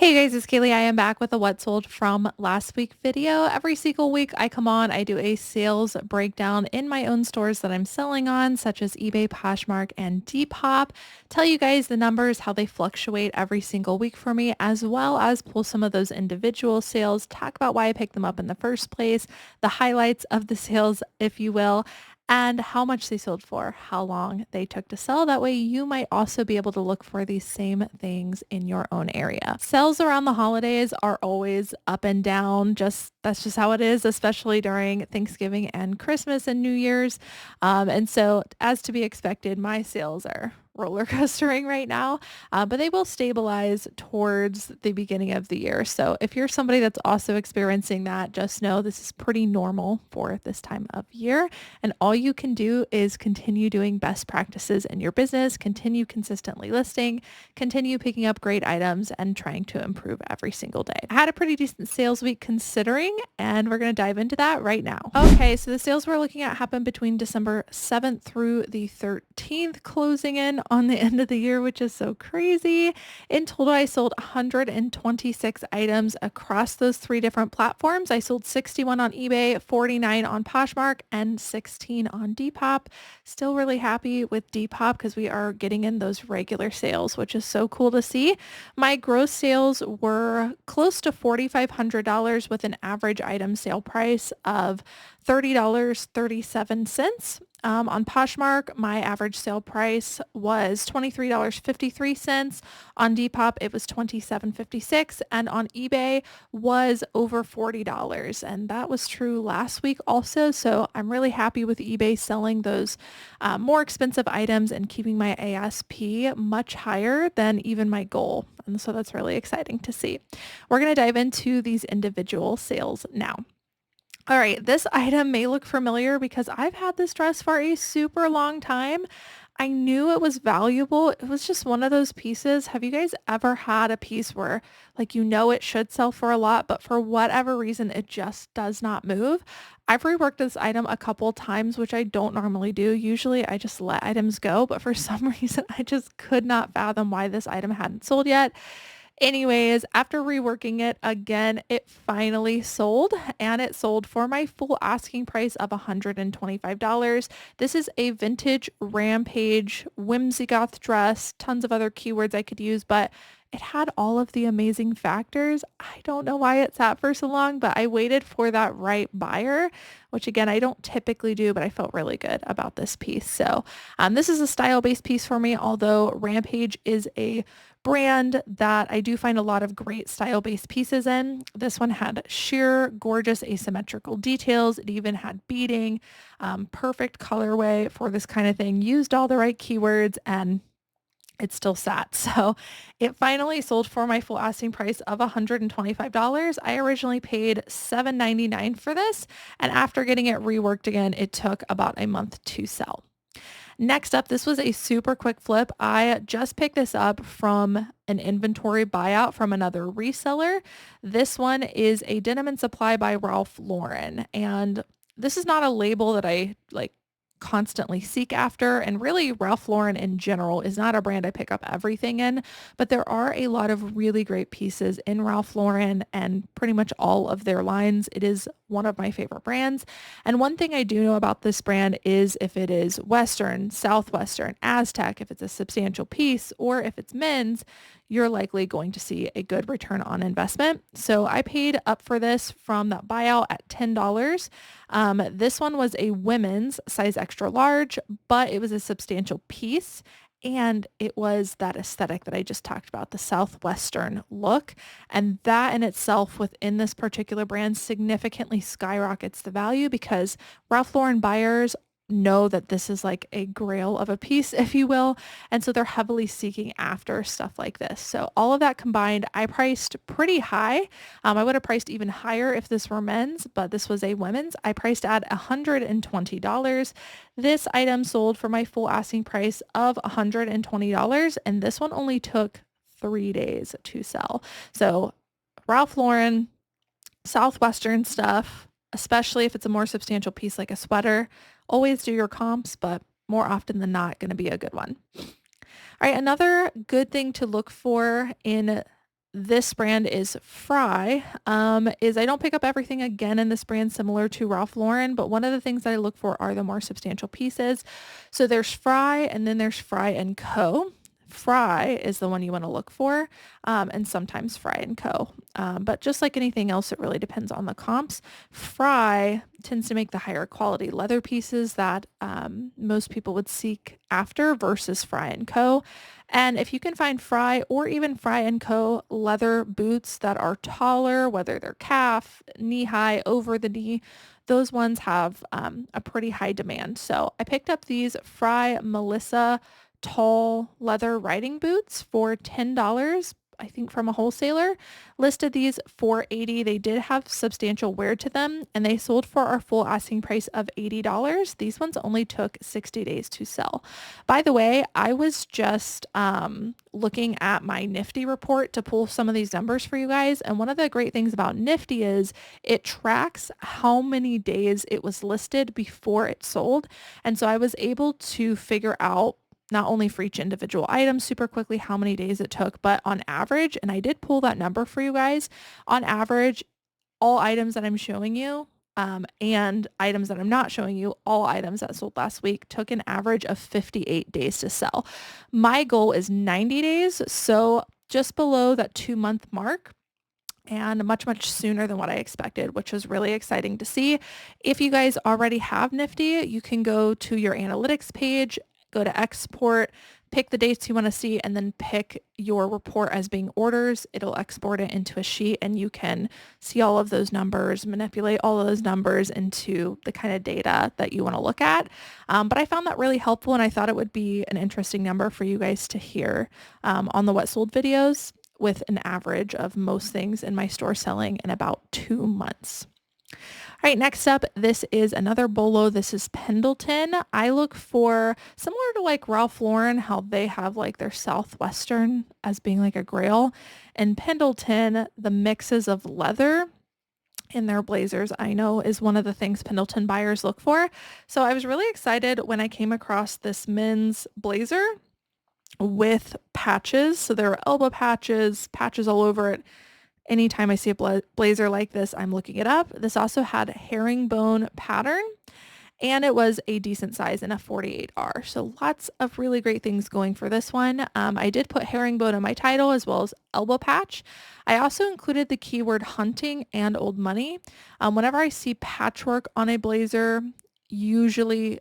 Hey guys, it's Kaylee. I am back with a what sold from last week video. Every single week I come on, I do a sales breakdown in my own stores that I'm selling on, such as eBay, Poshmark, and Depop. Tell you guys the numbers, how they fluctuate every single week for me, as well as pull some of those individual sales, talk about why I picked them up in the first place, the highlights of the sales, if you will, and how much they sold for, how long they took to sell. That way you might also be able to look for these same things in your own area. Sales around the holidays are always up and down. That's just how it is, especially during Thanksgiving and Christmas and New Year's. And so as to be expected, my sales are roller coastering right now, but they will stabilize towards the beginning of the year. So if you're somebody that's also experiencing that, just know this is pretty normal for this time of year. And all you can do is continue doing best practices in your business, continue consistently listing, continue picking up great items, and trying to improve every single day. I had a pretty decent sales week considering, and we're going to dive into that right now. Okay, so the sales we're looking at happened between December 7th through the 13th, closing in on the end of the year, which is so crazy. In total, I sold 126 items across those three different platforms. I sold 61 on eBay, 49 on Poshmark, and 16 on Depop. Still really happy with Depop because we are getting in those regular sales, which is so cool to see. My gross sales were close to $4,500 with an average item sale price of $30.37. On Poshmark, my average sale price was $23.53. On Depop, it was $27.56, and on eBay was over $40. And that was true last week also. So I'm really happy with eBay selling those more expensive items and keeping my ASP much higher than even my goal. And so that's really exciting to see. We're going to dive into these individual sales now. All right, this item may look familiar because I've had this dress for a super long time. I knew it was valuable. It was just one of those pieces. Have you guys ever had a piece where like it should sell for a lot, but for whatever reason it just does not move? I've reworked this item a couple times, which I don't normally do. Usually I just let items go, but for some reason I just could not fathom why this item hadn't sold yet. Anyways, after reworking it again, it finally sold, and it sold for my full asking price of $125. This is a vintage Rampage whimsy goth dress, tons of other keywords I could use, but it had all of the amazing factors. I don't know why it sat for so long, but I waited for that right buyer, which again, I don't typically do, but I felt really good about this piece. So this is a style-based piece for me, although Rampage is a brand that I do find a lot of great style-based pieces in. This one had sheer, gorgeous asymmetrical details. It even had beading, perfect colorway for this kind of thing, used all the right keywords, and it still sat. So it finally sold for my full asking price of $125. I originally paid $7.99 for this, and after getting it reworked again, it took about a month to sell. Next up, this was a super quick flip. I just picked this up from an inventory buyout from another reseller. This one is a Denim and Supply by Ralph Lauren. And this is not a label that I constantly seek after. And really Ralph Lauren in general is not a brand I pick up everything in, but there are a lot of really great pieces in Ralph Lauren and pretty much all of their lines. It is one of my favorite brands. And one thing I do know about this brand is if it is Western, Southwestern, Aztec, if it's a substantial piece, or if it's men's, you're likely going to see a good return on investment. So I paid up for this from that buyout at $10. This one was a women's size extra large, but it was a substantial piece. And it was that aesthetic that I just talked about, the Southwestern look. And that in itself within this particular brand significantly skyrockets the value because Ralph Lauren buyers know that this is like a grail of a piece, if you will. And so they're heavily seeking after stuff like this. So all of that combined, I priced pretty high. I would have priced even higher if this were men's, but this was a women's. I priced at $120. This item sold for my full asking price of $120. And this one only took 3 days to sell. So Ralph Lauren, Southwestern stuff, especially if it's a more substantial piece like a sweater, always do your comps, but more often than not, going to be a good one. All right, another good thing to look for in this brand is Fry. Is I don't pick up everything again in this brand similar to Ralph Lauren, but one of the things that I look for are the more substantial pieces. So there's Fry and then there's Fry and Co. Fry is the one you want to look for, and sometimes Fry and Co. But just like anything else, it really depends on the comps. Fry tends to make the higher quality leather pieces that most people would seek after versus Fry and Co. And if you can find Fry or even Fry and Co. leather boots that are taller, whether they're calf, knee high, over the knee, those ones have a pretty high demand. So I picked up these Fry Melissa tall leather riding boots for $10. I think from a wholesaler. Listed these for $80. They did have substantial wear to them and they sold for our full asking price of $80. These ones only took 60 days to sell. By the way, I was just looking at my Nifty report to pull some of these numbers for you guys. And one of the great things about Nifty is it tracks how many days it was listed before it sold. And so I was able to figure out not only for each individual item super quickly how many days it took, but on average, and I did pull that number for you guys, on average, all items that I'm showing you and items that I'm not showing you, all items that sold last week took an average of 58 days to sell. My goal is 90 days, so just below that 2-month mark and much, much sooner than what I expected, which was really exciting to see. If you guys already have Nifty, you can go to your analytics page, go to export, pick the dates you want to see, and then pick your report as being orders. It'll export it into a sheet and you can see all of those numbers, manipulate all of those numbers into the kind of data that you want to look at. But I found that really helpful and I thought it would be an interesting number for you guys to hear on the What Sold videos, with an average of most things in my store selling in about 2 months. All right, next up, this is another bolo. This is Pendleton. I look for, similar to like Ralph Lauren, how they have like their Southwestern as being like a grail. And Pendleton, the mixes of leather in their blazers, I know is one of the things Pendleton buyers look for. So I was really excited when I came across this men's blazer with patches. So there were elbow patches, patches all over it. Anytime I see a blazer like this, I'm looking it up. This also had herringbone pattern and it was a decent size in a 48R. So lots of really great things going for this one. I did put herringbone in my title as well as elbow patch. I also included the keyword hunting and old money. Whenever I see patchwork on a blazer, usually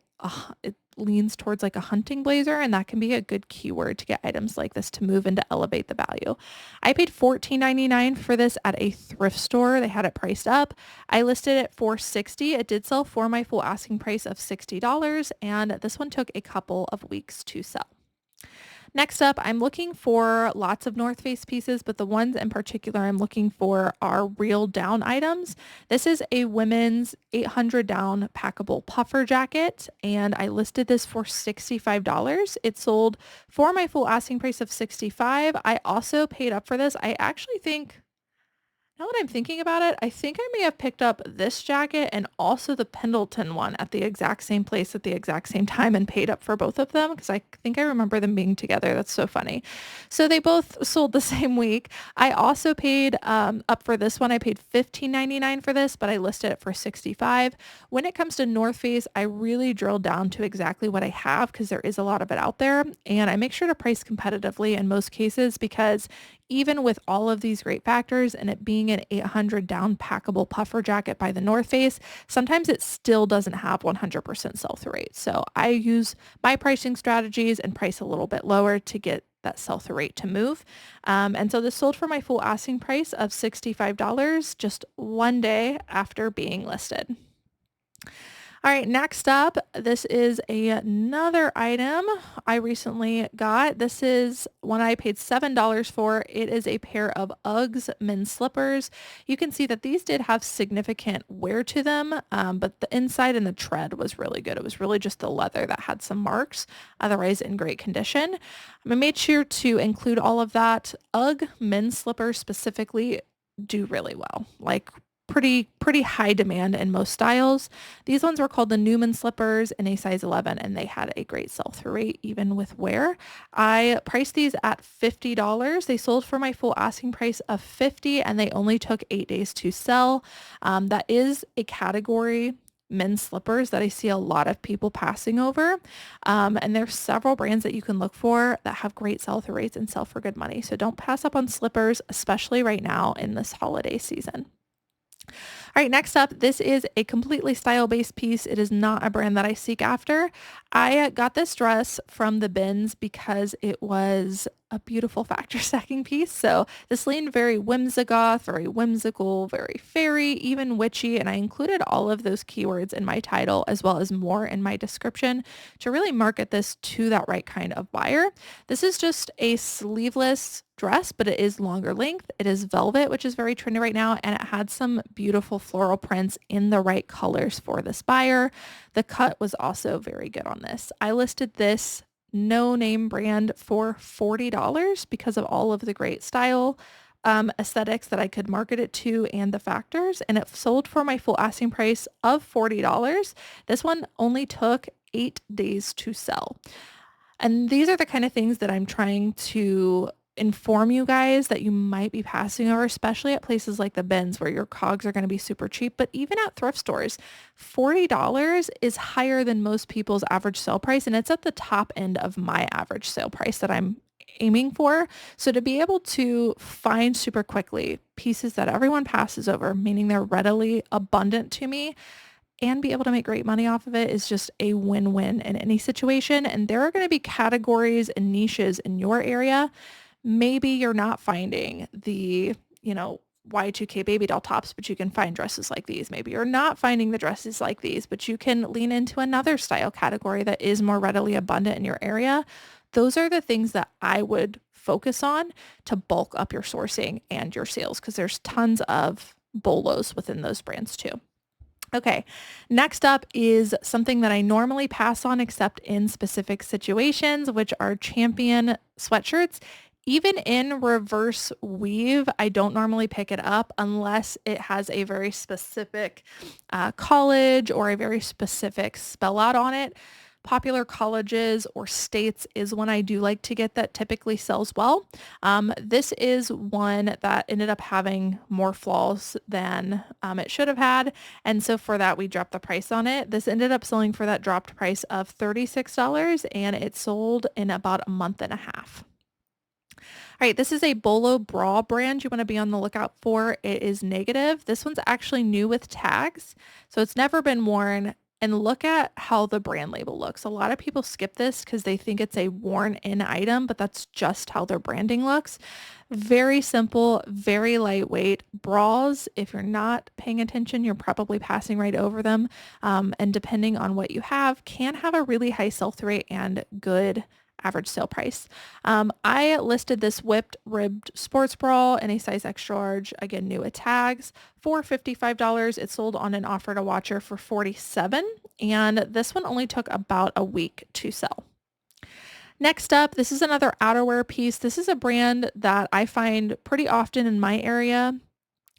it leans towards like a hunting blazer, and that can be a good keyword to get items like this to move and to elevate the value. I paid $14.99 for this at a thrift store. They had it priced up. I listed it for $60. It did sell for my full asking price of $60, and this one took a couple of weeks to sell. Next up, I'm looking for lots of North Face pieces, but the ones in particular I'm looking for are real down items. This is a women's 800 down packable puffer jacket, and I listed this for $65. It sold for my full asking price of $65. I also paid up for this. I actually think, now that I'm thinking about it, I think I may have picked up this jacket and also the Pendleton one at the exact same place at the exact same time and paid up for both of them because I think I remember them being together. That's so funny. So they both sold the same week. I also paid up for this one. I paid $15.99 for this, but I listed it for $65. When it comes to North Face, I really drill down to exactly what I have because there is a lot of it out there. And I make sure to price competitively in most cases because even with all of these great factors and it being an 800 down packable puffer jacket by the North Face, sometimes it still doesn't have 100% sell-through rate. So I use my pricing strategies and price a little bit lower to get that sell-through rate to move. And so this sold for my full asking price of $65 just one day after being listed. All right, next up, this is another item I recently got. This is one I paid $7 for. It is a pair of Uggs men's slippers. You can see that these did have significant wear to them, but the inside and the tread was really good. It was really just the leather that had some marks, otherwise in great condition. I made sure to include all of that. Ugg men's slippers specifically do really well. Like pretty high demand in most styles. These ones were called the Newman slippers in a size 11, and they had a great sell-through rate even with wear. I priced these at $50. They sold for my full asking price of $50, and they only took 8 days to sell. That is a category, men's slippers, that I see a lot of people passing over. And there's several brands that you can look for that have great sell-through rates and sell for good money. So don't pass up on slippers, especially right now in this holiday season. All right, next up, this is a completely style-based piece. It is not a brand that I seek after. I got this dress from the bins because it was a beautiful factor stacking piece. So this leaned very whimsigoth, very whimsical, very fairy, even witchy. And I included all of those keywords in my title as well as more in my description to really market this to that right kind of buyer. This is just a sleeveless dress, but it is longer length. It is velvet, which is very trendy right now, and it had some beautiful floral prints in the right colors for this buyer. The cut was also very good on this. I listed this no name brand for $40 because of all of the great style aesthetics that I could market it to and the factors, and it sold for my full asking price of $40. This one only took 8 days to sell. And these are the kind of things that I'm trying to inform you guys that you might be passing over, especially at places like the bins where your cogs are going to be super cheap. But even at thrift stores, $40 is higher than most people's average sale price. And it's at the top end of my average sale price that I'm aiming for. So to be able to find super quickly pieces that everyone passes over, meaning they're readily abundant to me, and be able to make great money off of it is just a win-win in any situation. And there are going to be categories and niches in your area. Maybe you're not finding the, Y2K baby doll tops, but you can find dresses like these. Maybe you're not finding the dresses like these, but you can lean into another style category that is more readily abundant in your area. Those are the things that I would focus on to bulk up your sourcing and your sales, because there's tons of bolos within those brands too. Okay, next up is something that I normally pass on except in specific situations, which are Champion sweatshirts. Even in reverse weave, I don't normally pick it up unless it has a very specific college or a very specific spell out on it. Popular colleges or states is one I do like to get that typically sells well. This is one that ended up having more flaws than it should have had. And so for that, we dropped the price on it. This ended up selling for that dropped price of $36, and it sold in about a month and a half. All right, this is a Bolo bra brand you want to be on the lookout for. It is negative. This one's actually new with tags, so it's never been worn. And look at how the brand label looks. A lot of people skip this because they think it's a worn-in item, but that's just how their branding looks. Very simple, very lightweight. Bras, if you're not paying attention, you're probably passing right over them. And depending on what you have, can have a really high sell-through rate and good average sale price. I listed this whipped ribbed sports bra in a size extra large, again, new with tags, for $55. It sold on an offer to watcher for $47, and this one only took about a week to sell. Next up, this is another outerwear piece. This is a brand that I find pretty often in my area.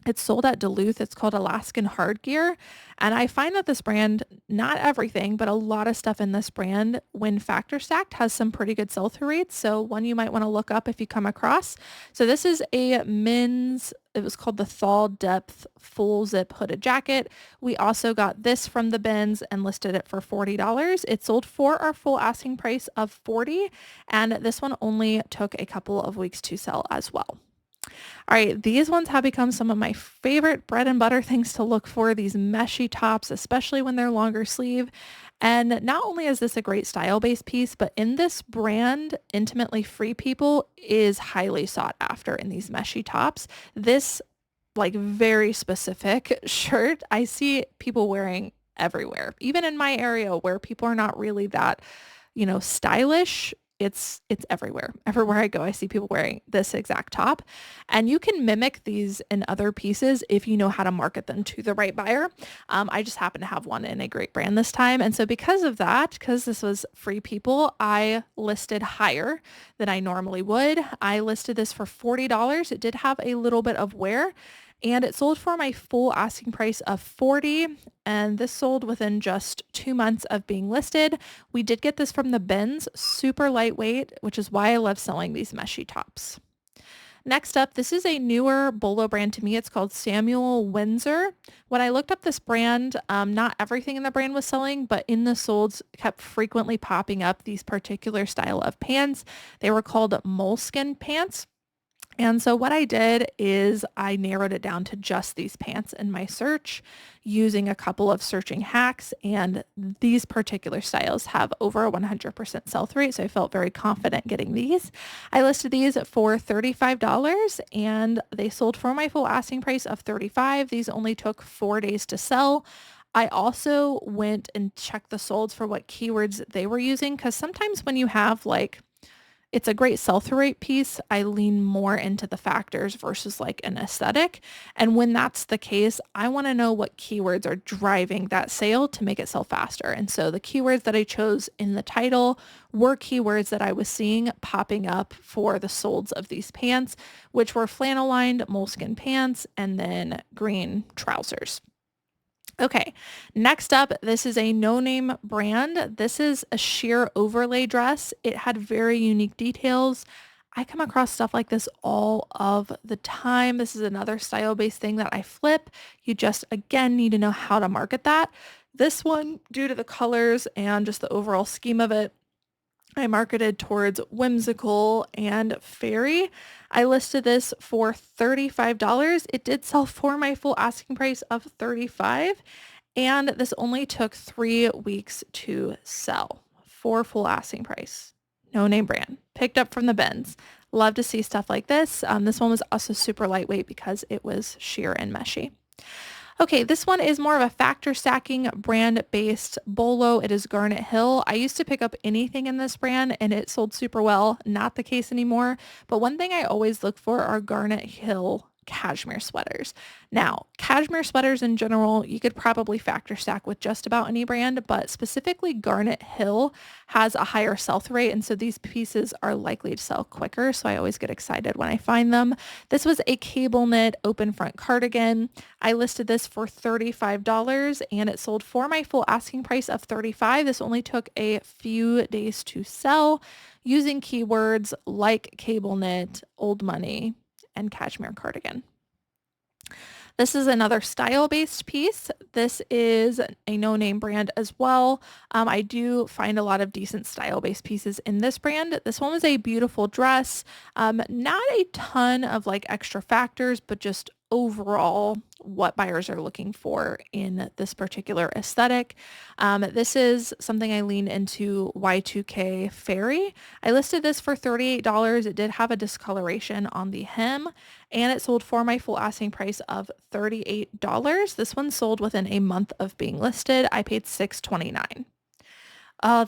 It's sold at Duluth. It's called Alaskan Hard Gear. And I find that this brand, not everything, but a lot of stuff in this brand, when factor stacked, has some pretty good sell-through rates. So one you might want to look up if you come across. So this is a men's, it was called the Thaw Depth Full Zip Hooded Jacket. We also got this from the bins and listed it for $40. It sold for our full asking price of $40. And this one only took a couple of weeks to sell as well. All right, these ones have become some of my favorite bread and butter things to look for, these meshy tops, especially when they're longer sleeve. And not only is this a great style-based piece, but in this brand, Intimately Free People is highly sought after in these meshy tops. This very specific shirt, I see people wearing everywhere, even in my area where people are not really that, stylish. It's everywhere. Everywhere I go, I see people wearing this exact top. And you can mimic these in other pieces if you know how to market them to the right buyer. I just happen to have one in a great brand this time. And so because of that, because this was Free People, I listed higher than I normally would. I listed this for $40. It did have a little bit of wear. and it sold for my full asking price of 40, and this sold within just 2 months of being listed. We did get this from the bins, super lightweight, which is why I love selling these meshy tops. Next up, this is a newer bolo brand to me. It's called Samuel Windsor. When I looked up this brand, not everything in the brand was selling, but in the solds kept frequently popping up these particular style of pants. They were called moleskin pants. And so what I did is I narrowed it down to just these pants in my search using a couple of searching hacks. And these particular styles have over a 100% sell-through rate. So I felt very confident getting these. I listed these for $35 and they sold for my full asking price of $35. These only took 4 days to sell. I also went and checked the solds for what keywords they were using because sometimes when you have like it's a great sell-through rate piece, I lean more into the factors versus like an aesthetic. And when that's the case, I want to know what keywords are driving that sale to make it sell faster. And so the keywords that I chose in the title were keywords that I was seeing popping up for the solds of these pants, which were flannel lined moleskin pants and then green trousers. Okay, next up, this is a no-name brand. This is a sheer overlay dress. It had very unique details. I come across stuff like this all of the time. This is another style-based thing that I flip. You just, again, need to know how to market that. This one, due to the colors and just the overall scheme of it, I marketed towards whimsical and fairy. I listed this for $35. It did sell for my full asking price of $35, and this only took 3 weeks to sell for full asking price. No name brand. Picked up from the bins. Love to see stuff like this. This one was also super lightweight because it was sheer and meshy. Okay, this one is more of a factor stacking brand-based bolo. It is Garnet Hill. I used to pick up anything in this brand and it sold super well. Not the case anymore. But one thing I always look for are Garnet Hill cashmere sweaters. Now, cashmere sweaters in general, you could probably factor stack with just about any brand, but specifically Garnet Hill has a higher sell-through rate, and so these pieces are likely to sell quicker, so I always get excited when I find them. This was a cable knit open front cardigan. I listed this for $35 and it sold for my full asking price of $35. This only took a few days to sell using keywords like cable knit, old money, and cashmere cardigan. This is another style-based piece. This is a no-name brand as well. I do find a lot of decent style-based pieces in this brand. This one was a beautiful dress. Not a ton of like extra factors, but just overall what buyers are looking for in this particular aesthetic. This is something I lean into Y2K fairy. I listed this for $38. It did have a discoloration on the hem and it sold for my full asking price of $38. This one sold within a month of being listed. I paid $6.29. I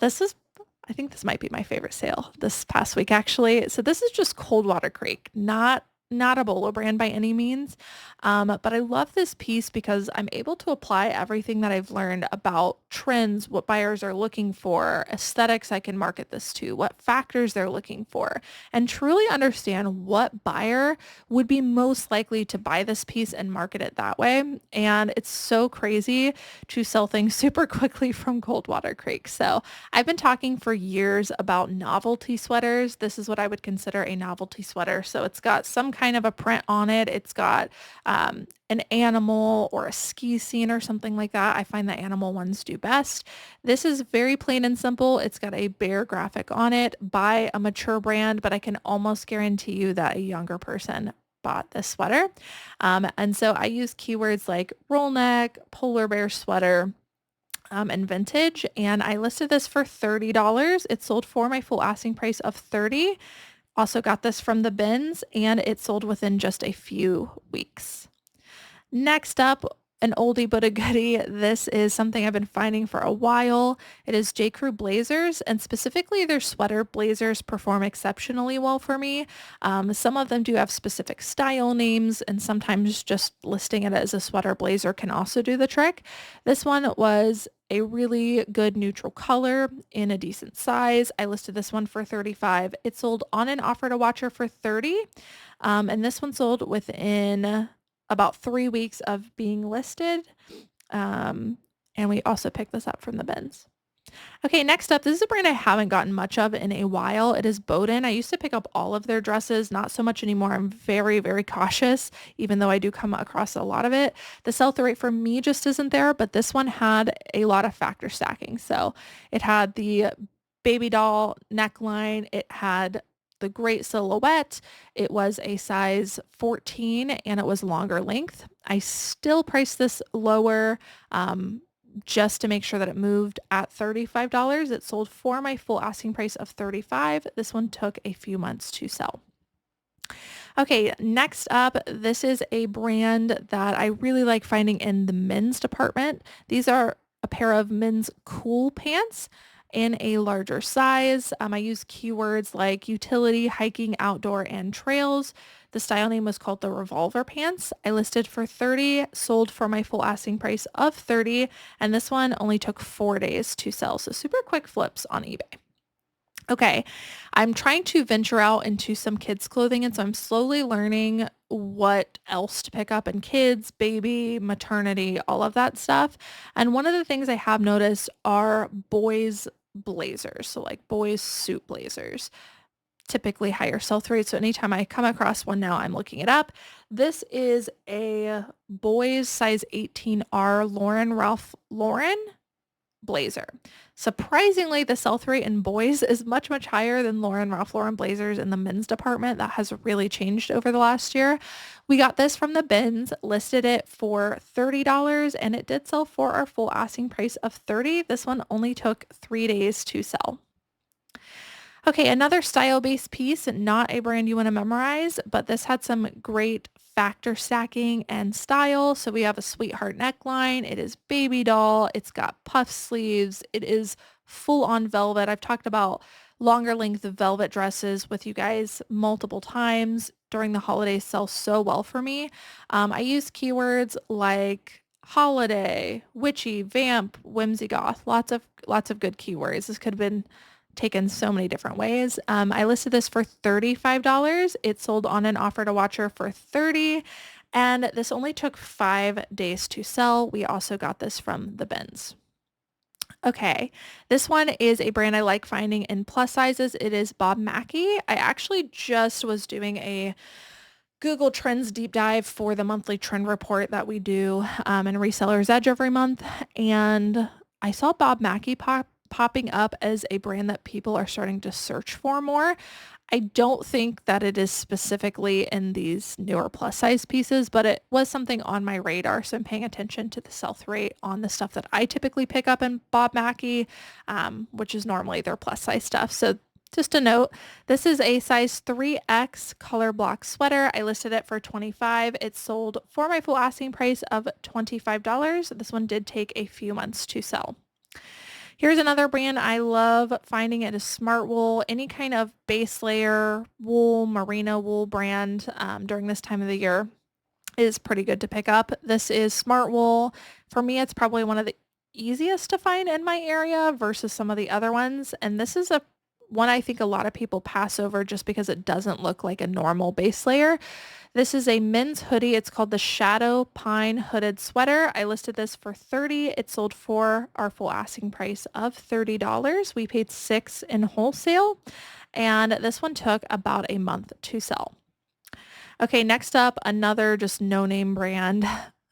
think this might be my favorite sale this past week actually. So this is just Coldwater Creek, not a bolo brand by any means, but I love this piece because I'm able to apply everything that I've learned about trends, what buyers are looking for, aesthetics I can market this to, what factors they're looking for, and truly understand what buyer would be most likely to buy this piece and market it that way. And it's so crazy to sell things super quickly from Coldwater Creek. So I've been talking for years about novelty sweaters. This is what I would consider a novelty sweater. So it's got some kind of a print on it. It's got an animal or a ski scene or something like that. I find the animal ones do best. This is very plain and simple. It's got a bear graphic on it by a mature brand, but I can almost guarantee you that a younger person bought this sweater. And so I use keywords like roll neck, polar bear sweater, and vintage, and I listed this for $30. It sold for my full asking price of $30. Also got this from the bins and it sold within just a few weeks. Next up, an oldie but a goodie. This is something I've been finding for a while. It is J. Crew blazers, and specifically their sweater blazers perform exceptionally well for me. Some of them do have specific style names, and sometimes just listing it as a sweater blazer can also do the trick. This one was a really good neutral color in a decent size. I listed this one for $35. It sold on an offer to watcher for $30. And this one sold within about 3 weeks of being listed. And we also picked this up from the bins. Okay, next up, this is a brand I haven't gotten much of in a while. It is Bowden. I used to pick up all of their dresses, not so much anymore. I'm very, very cautious, even though I do come across a lot of it. The sell-through rate for me just isn't there, but this one had a lot of factor stacking. So it had the baby doll neckline. It had the great silhouette. It was a size 14 and it was longer length. I still priced this lower, just to make sure that it moved at $35. It sold for my full asking price of $35. This one took a few months to sell. Okay, next up, this is a brand that I really like finding in the men's department. These are a pair of men's cool pants in a larger size. I use keywords like utility, hiking, outdoor, and trails. The style name was called the Revolver Pants. I listed for $30, sold for my full asking price of $30, and this one only took 4 days to sell. So super quick flips on eBay. Okay, I'm trying to venture out into some kids clothing, and so I'm slowly learning what else to pick up in kids, baby, maternity, all of that stuff. And one of the things I have noticed are boys blazers, so like boys suit blazers, typically higher sell-through rate. So anytime I come across one now, I'm looking it up. This is a boys size 18R Lauren Ralph Lauren blazer. Surprisingly, the sell-through rate in boys is much, much higher than Lauren Ralph Lauren blazers in the men's department. That has really changed over the last year. We got this from the bins, listed it for $30, and it did sell for our full asking price of $30. This one only took 3 days to sell. Okay, another style-based piece, not a brand you want to memorize, but this had some great factor stacking and style. So we have a sweetheart neckline. It is baby doll. It's got puff sleeves. It is full on velvet. I've talked about longer length velvet dresses with you guys multiple times during the holidays. Sell so well for me. I use keywords like holiday, witchy, vamp, whimsy goth, lots of good keywords. This could have been taken so many different ways. I listed this for $35. It sold on an offer to watcher for $30, and this only took 5 days to sell. We also got this from the bins. Okay, this one is a brand I like finding in plus sizes. It is Bob Mackie. I actually just was doing a Google Trends deep dive for the monthly trend report that we do in Reseller's Edge every month, and I saw Bob Mackie popping up as a brand that people are starting to search for more. I don't think that it is specifically in these newer plus size pieces, but it was something on my radar. So I'm paying attention to the sell-through rate on the stuff that I typically pick up in Bob Mackie, which is normally their plus size stuff. So just a note, this is a size 3X color block sweater. I listed it for $25. It sold for my full asking price of $25. This one did take a few months to sell. Here's another brand I love finding. It is Smart Wool. Any kind of base layer wool, merino wool brand during this time of the year is pretty good to pick up. This is Smart Wool. For me, it's probably one of the easiest to find in my area versus some of the other ones. And this is one I think a lot of people pass over just because it doesn't look like a normal base layer. This is a men's hoodie. It's called the Shadow Pine Hooded Sweater. I listed this for $30. It sold for our full asking price of $30. We paid $6 in wholesale, and this one took about a month to sell. Okay, next up, another just no-name brand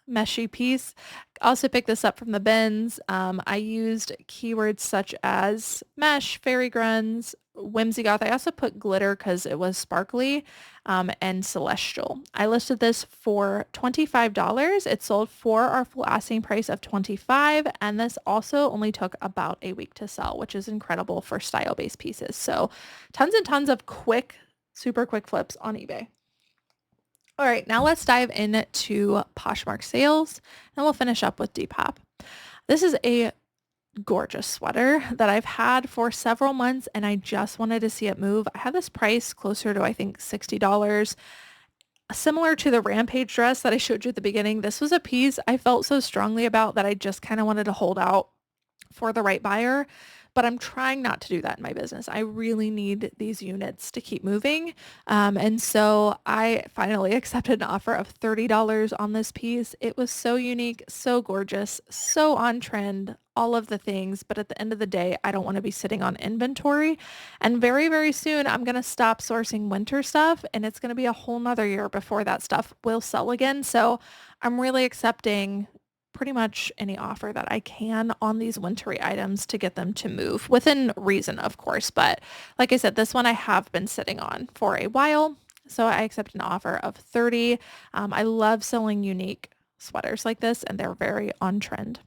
meshy piece. Also picked this up from the bins. I used keywords such as mesh, fairy grunts, whimsy goth. I also put glitter because it was sparkly, and celestial. I listed this for $25. It sold for our full asking price of $25, and this also only took about a week to sell, which is incredible for style-based pieces. So tons and tons of super quick flips on eBay. All right, now let's dive into Poshmark sales, and we'll finish up with Depop. This is a gorgeous sweater that I've had for several months, and I just wanted to see it move. I had this price closer to, I think, $60. Similar to the Rampage dress that I showed you at the beginning, this was a piece I felt so strongly about that I just kind of wanted to hold out for the right buyer. but I'm trying not to do that in my business. I really need these units to keep moving. And so I finally accepted an offer of $30 on this piece. It was so unique, so gorgeous, so on trend, all of the things. But at the end of the day, I don't want to be sitting on inventory. And very, very soon, I'm going to stop sourcing winter stuff, and it's going to be a whole nother year before that stuff will sell again. So I'm really accepting pretty much any offer that I can on these wintry items to get them to move within reason, of course. But like I said, this one I have been sitting on for a while. So I accept an offer of 30. I love selling unique sweaters like this, and they're very on trend.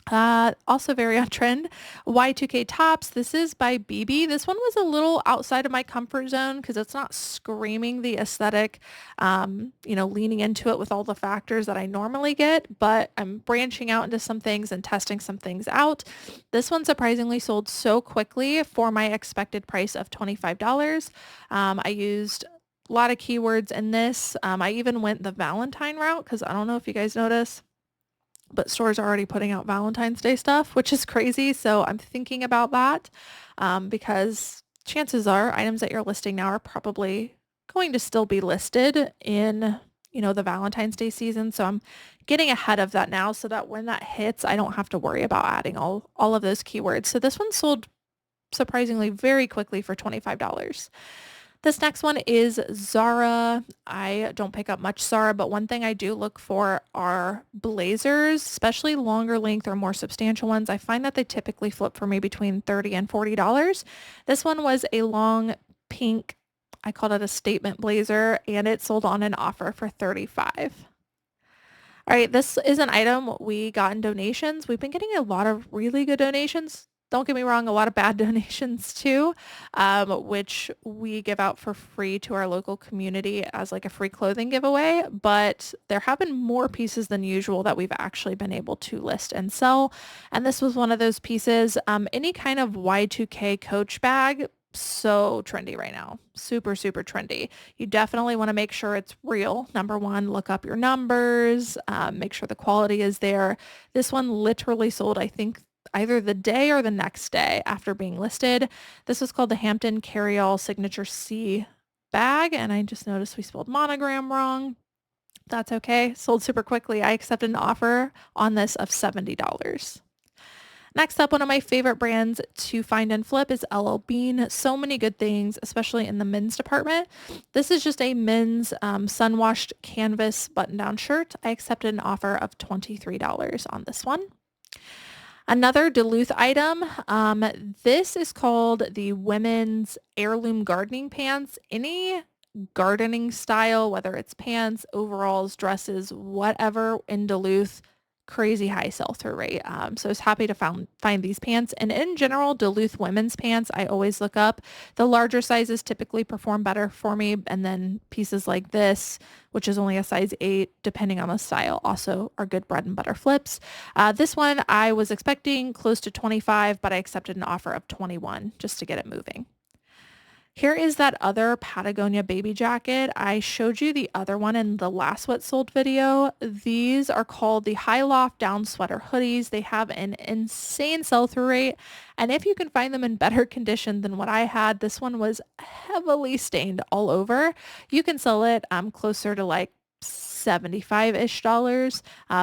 Also very on trend, Y2K tops. This is by BB. This one was a little outside of my comfort zone because it's not screaming the aesthetic, leaning into it with all the factors that I normally get, but I'm branching out into some things and testing some things out. This one surprisingly sold so quickly for my expected price of $25. I used a lot of keywords in this. I even went the Valentine route because I don't know if you guys notice, but stores are already putting out Valentine's Day stuff, which is crazy. So I'm thinking about that because chances are items that you're listing now are probably going to still be listed in, the Valentine's Day season. So I'm getting ahead of that now so that when that hits, I don't have to worry about adding all of those keywords. So this one sold surprisingly very quickly for $25. This next one is Zara. I don't pick up much Zara, but one thing I do look for are blazers, especially longer length or more substantial ones. I find that they typically flip for me between $30 and $40. This one was a long pink, I called it a statement blazer, and it sold on an offer for $35. All right, this is an item we got in donations. We've been getting a lot of really good donations. Don't get me wrong, a lot of bad donations too, which we give out for free to our local community as like a free clothing giveaway. But there have been more pieces than usual that we've actually been able to list and sell. And this was one of those pieces. Any kind of Y2K Coach bag, so trendy right now. Super, super trendy. You definitely want to make sure it's real. Number one, look up your numbers, make sure the quality is there. This one literally sold, I think, either the day or the next day after being listed. This was called the Hampton Carryall Signature C bag, and I just noticed we spelled monogram wrong. That's okay. Sold super quickly. I accepted an offer on this of $70. Next up, one of my favorite brands to find and flip is LL Bean. So many good things, especially in the men's department. This is just a men's sun-washed canvas button-down shirt. I accepted an offer of $23 on this one. Another Duluth item, this is called the Women's Heirloom Gardening Pants. Any gardening style, whether it's pants, overalls, dresses, whatever in Duluth, crazy high sell-through rate. So I was happy to find these pants. And in general, Duluth women's pants, I always look up. The larger sizes typically perform better for me. And then pieces like this, which is only a size 8, depending on the style, also are good bread and butter flips. This one, I was expecting close to 25, but I accepted an offer of 21 just to get it moving. Here is that other Patagonia baby jacket. I showed you the other one in the last what sold video. These are called the High Loft Down Sweater Hoodies. They have an insane sell-through rate. And if you can find them in better condition than what I had, this one was heavily stained all over. You can sell it closer to like $75-ish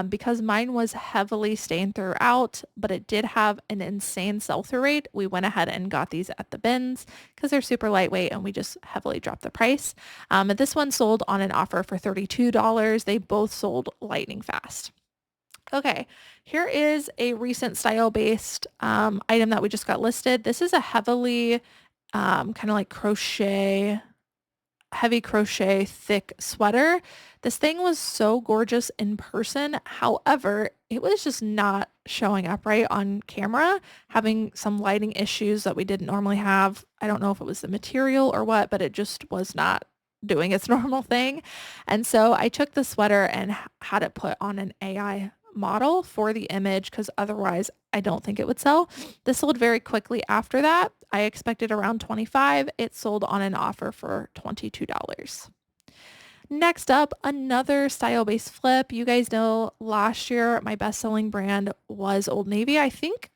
because mine was heavily stained throughout, but it did have an insane sell-through rate. We went ahead and got these at the bins because they're super lightweight and we just heavily dropped the price. And this one sold on an offer for $32. They both sold lightning fast. Okay, here is a recent style-based item that we just got listed. This is a heavily kind of like heavy crochet, thick sweater. This thing was so gorgeous in person. However, it was just not showing up right on camera, having some lighting issues that we didn't normally have. I don't know if it was the material or what, but it just was not doing its normal thing. And so I took the sweater and had it put on an AI model for the image because otherwise I don't think it would sell. This sold very quickly after that. I expected around 25. It sold on an offer for $22. Next up, another style-based flip. You guys know last year my best-selling brand was Old Navy. I think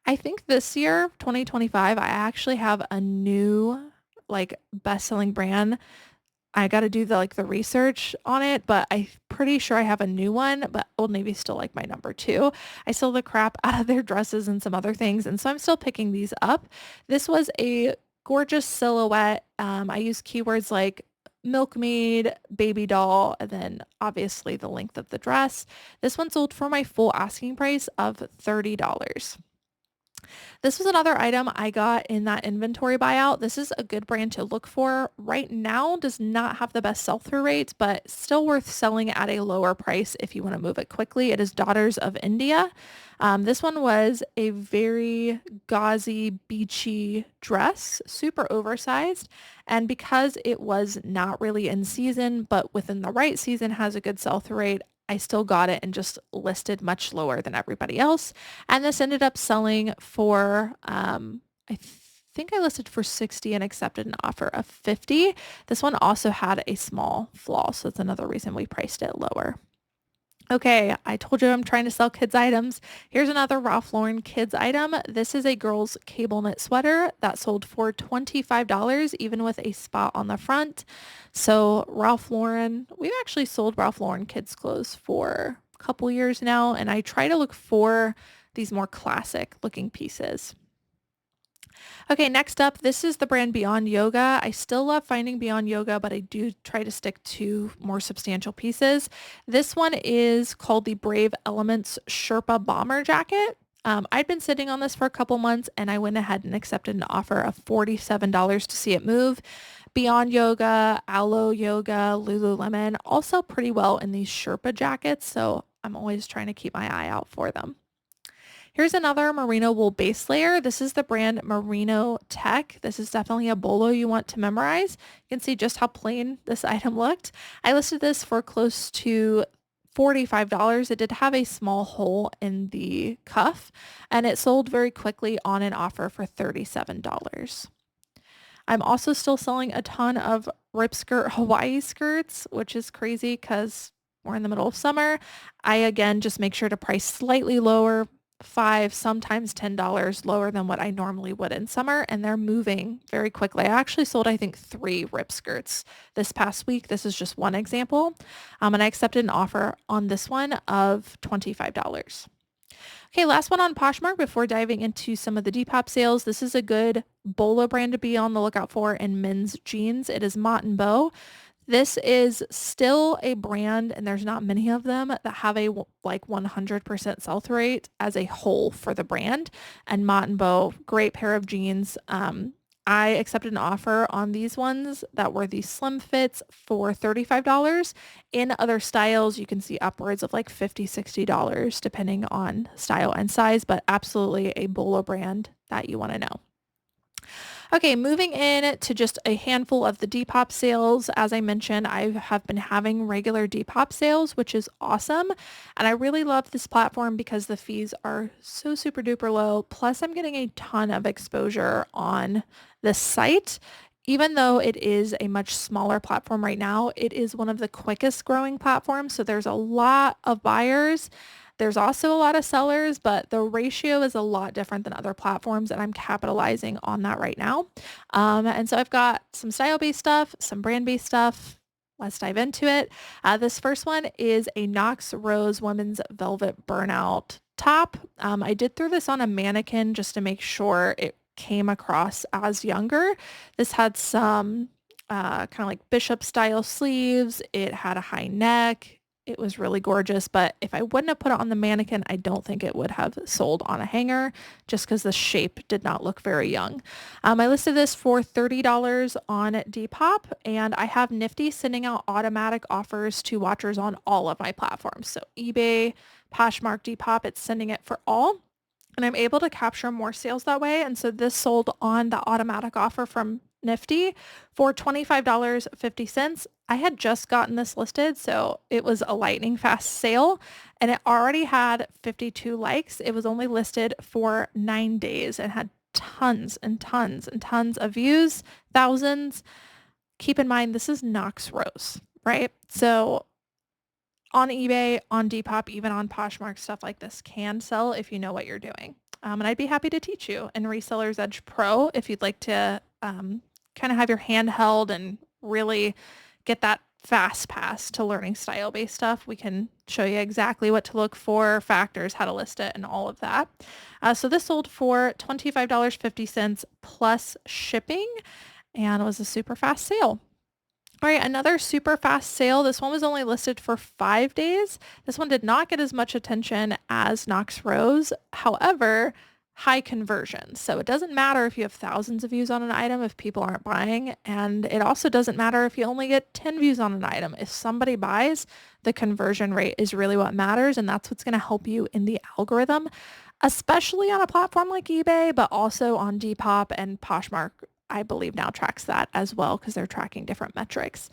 I think this year, 2025, I actually have a new like best-selling brand. I got to do the research on it, but I'm pretty sure I have a new one, but Old Navy's still like my number two. I sold the crap out of their dresses and some other things, and so I'm still picking these up. This was a gorgeous silhouette. I used keywords like milkmaid, baby doll, and then obviously the length of the dress. This one sold for my full asking price of $30. This was another item I got in that inventory buyout. This is a good brand to look for. Right now does not have the best sell-through rates, but still worth selling at a lower price if you want to move it quickly. It is Daughters of India. This one was a very gauzy, beachy dress, super oversized. And because it was not really in season, but within the right season has a good sell-through rate, I still got it and just listed much lower than everybody else. And this ended up selling for, I think I listed for 60 and accepted an offer of 50. This one also had a small flaw, so that's another reason we priced it lower. Okay, I told you I'm trying to sell kids items. Here's another Ralph Lauren kids item. This is a girl's cable knit sweater that sold for $25, even with a spot on the front. So Ralph Lauren, we've actually sold Ralph Lauren kids clothes for a couple years now, and I try to look for these more classic looking pieces. Okay, next up, this is the brand Beyond Yoga. I still love finding Beyond Yoga, but I do try to stick to more substantial pieces. This one is called the Brave Elements Sherpa Bomber Jacket. I'd been sitting on this for a couple months and I went ahead and accepted an offer of $47 to see it move. Beyond Yoga, Aloe Yoga, Lululemon all sell pretty well in these Sherpa jackets, so I'm always trying to keep my eye out for them. Here's another merino wool base layer. This is the brand Merino Tech. This is definitely a bolo you want to memorize. You can see just how plain this item looked. I listed this for close to $45. It did have a small hole in the cuff and it sold very quickly on an offer for $37. I'm also still selling a ton of rip skirt Hawaii skirts, which is crazy because we're in the middle of summer. I again just make sure to price slightly lower, sometimes $10 lower than what I normally would in summer, and they're moving very quickly. I actually sold, I think, 3 rip skirts this past week. This is just one example. And I accepted an offer on this one of $25. Okay, last one on Poshmark before diving into some of the Depop sales. This is a good bolo brand to be on the lookout for in men's jeans. It is Mott and Bow. This is still a brand, and there's not many of them that have a like 100% sell-through rate as a whole for the brand. And Mott and Bow, great pair of jeans. I accepted an offer on these ones that were the slim fits for $35. In other styles, you can see upwards of like $50, $60 depending on style and size, but absolutely a bolo brand that you want to know. Okay, moving in to just a handful of the Depop sales. As I mentioned, I have been having regular Depop sales, which is awesome. And I really love this platform because the fees are so super duper low. Plus, I'm getting a ton of exposure on this site. Even though it is a much smaller platform right now, it is one of the quickest growing platforms. So there's a lot of buyers. There's also a lot of sellers, but the ratio is a lot different than other platforms, and I'm capitalizing on that right now. And so I've got some style-based stuff, some brand-based stuff. Let's dive into it. This first one is a Knox Rose Women's Velvet Burnout top. I did throw this on a mannequin just to make sure it came across as younger. This had some kind of like bishop style sleeves. It had a high neck. It was really gorgeous, but if I wouldn't have put it on the mannequin, I don't think it would have sold on a hanger just because the shape did not look very young. I listed this for $30 on Depop, and I have Nifty sending out automatic offers to watchers on all of my platforms. So eBay, Poshmark, Depop, it's sending it for all. And I'm able to capture more sales that way. And so this sold on the automatic offer from Nifty for $25.50. I had just gotten this listed, so it was a lightning fast sale, and it already had 52 likes. It was only listed for 9 days and had tons and tons and tons of views, thousands. Keep in mind, this is Knox Rose, right? So on eBay, on Depop, even on Poshmark, stuff like this can sell if you know what you're doing. And I'd be happy to teach you in Reseller's Edge Pro if you'd like to kind of have your hand held and really get that fast pass to learning style-based stuff. We can show you exactly what to look for, factors, how to list it, and all of that. So this sold for $25.50 plus shipping, and it was a super fast sale. All right, another super fast sale. This one was only listed for 5 days. This one did not get as much attention as Knox Rose. However, high conversion. So it doesn't matter if you have thousands of views on an item if people aren't buying. And it also doesn't matter if you only get 10 views on an item. If somebody buys, the conversion rate is really what matters. And that's what's going to help you in the algorithm, especially on a platform like eBay, but also on Depop and Poshmark. I believe now tracks that as well because they're tracking different metrics.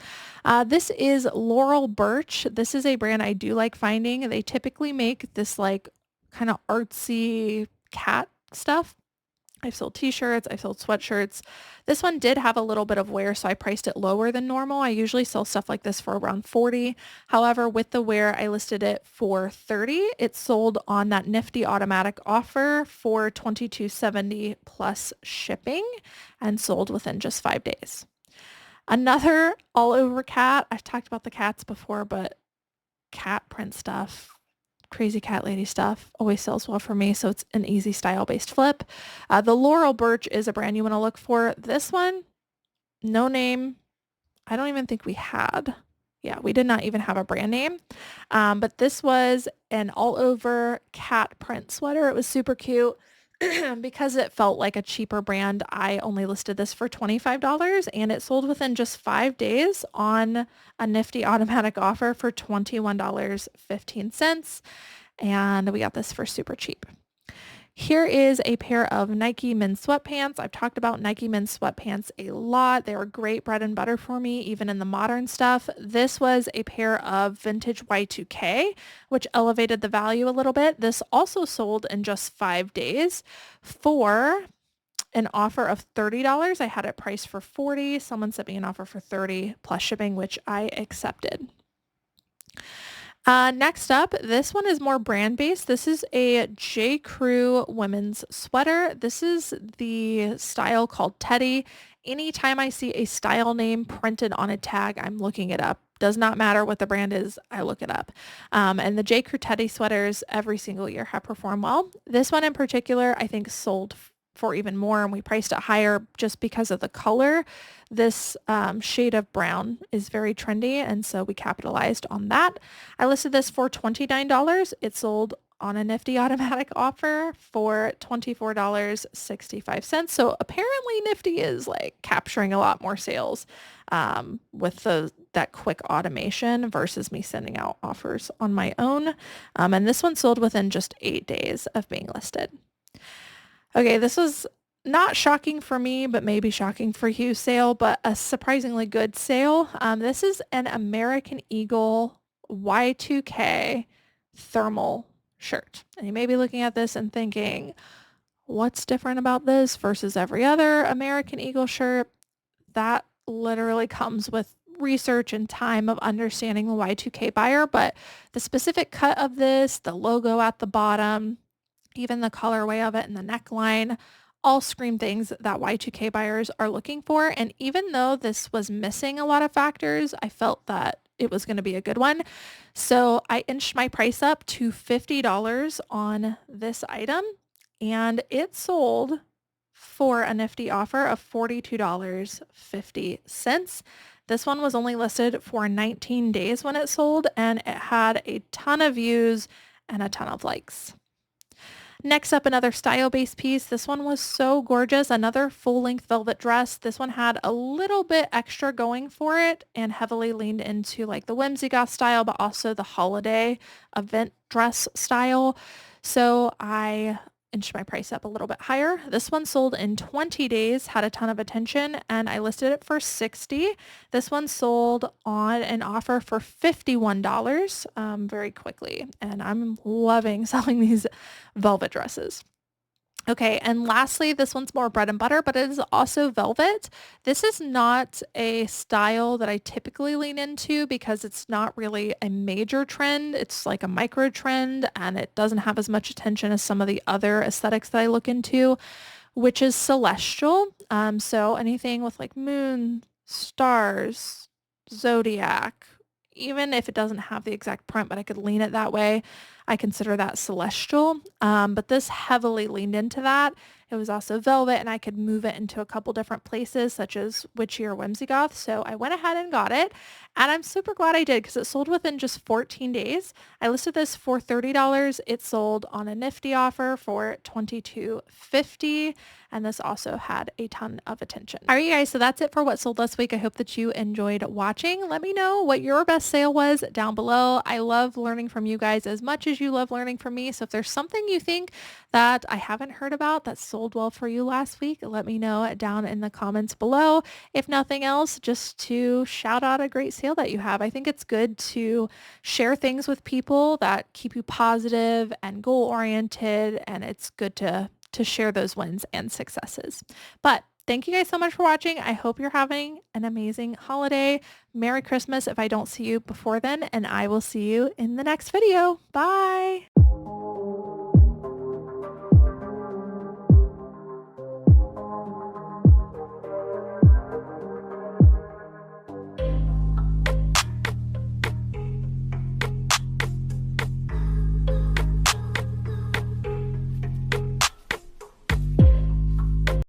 This is Laurel Birch. This is a brand I do like finding. They typically make this like kind of artsy cat stuff. I've sold t-shirts, I've sold sweatshirts. This one did have a little bit of wear, so I priced it lower than normal. I usually sell stuff like this for around 40. However, with the wear, I listed it for 30. It sold on that nifty automatic offer for $22.70 plus shipping and sold within just 5 days. Another all over cat. I've talked about the cats before, but cat print stuff, crazy cat lady stuff always sells well for me, so it's an easy style-based flip. The Laurel Birch is a brand you want to look for. This one, no name. I don't even think we had. Yeah, we did not even have a brand name. But this was an all-over cat print sweater. It was super cute. Because it felt like a cheaper brand, I only listed this for $25 and it sold within just 5 days on a nifty automatic offer for $21.15. And we got this for super cheap. Here is a pair of Nike men's sweatpants. I've talked about Nike men's sweatpants a lot. They were great bread and butter for me, even in the modern stuff. This was a pair of vintage Y2K, which elevated the value a little bit. This also sold in just 5 days for an offer of $30. I had it priced for $40. Someone sent me an offer for $30 plus shipping, which I accepted. Next up, this one is more brand-based. This is a J. Crew women's sweater. This is the style called Teddy. Anytime I see a style name printed on a tag, I'm looking it up. Does not matter what the brand is, I look it up. And the J. Crew Teddy sweaters every single year have performed well. This one in particular, I think sold for even more, and we priced it higher just because of the color. This shade of brown is very trendy, and so we capitalized on that. I listed this for $29. It sold on a nifty automatic offer for $24.65. So apparently Nifty is like capturing a lot more sales with that quick automation versus me sending out offers on my own. And this one sold within just 8 days of being listed. Okay, this was not shocking for me, but maybe shocking for you sale, but a surprisingly good sale. This is an American Eagle Y2K thermal shirt. And you may be looking at this and thinking, what's different about this versus every other American Eagle shirt? That literally comes with research and time of understanding the Y2K buyer, but the specific cut of this, the logo at the bottom, even the colorway of it and the neckline all scream things that Y2K buyers are looking for. And even though this was missing a lot of factors, I felt that it was going to be a good one. So I inched my price up to $50 on this item, and it sold for a nifty offer of $42.50. This one was only listed for 19 days when it sold, and it had a ton of views and a ton of likes. Next up, another style-based piece. This one was so gorgeous. Another full-length velvet dress. This one had a little bit extra going for it and heavily leaned into like the whimsy goth style, but also the holiday event dress style. So I inched my price up a little bit higher. This one sold in 20 days, had a ton of attention, and I listed it for $60. This one sold on an offer for $51 very quickly, and I'm loving selling these velvet dresses. Okay, and lastly, this one's more bread and butter, but it is also velvet. This is not a style that I typically lean into because it's not really a major trend. It's like a micro trend and it doesn't have as much attention as some of the other aesthetics that I look into, which is celestial. So anything with like moon, stars, zodiac, even if it doesn't have the exact print, but I could lean it that way, I consider that celestial. But this heavily leaned into that. It was also velvet and I could move it into a couple different places such as witchy or whimsy goth. So I went ahead and got it and I'm super glad I did because it sold within just 14 days. I listed this for $30. It sold on a nifty offer for $22.50. And this also had a ton of attention. All right, you guys, so that's it for what sold last week. I hope that you enjoyed watching. Let me know what your best sale was down below. I love learning from you guys as much as you love learning from me. So if there's something you think that I haven't heard about that sold well for you last week, let me know down in the comments below. If nothing else, just to shout out a great sale that you have. I think it's good to share things with people that keep you positive and goal oriented, and it's good to share those wins and successes. But thank you guys so much for watching. I hope you're having an amazing holiday. Merry Christmas if I don't see you before then, and I will see you in the next video. Bye.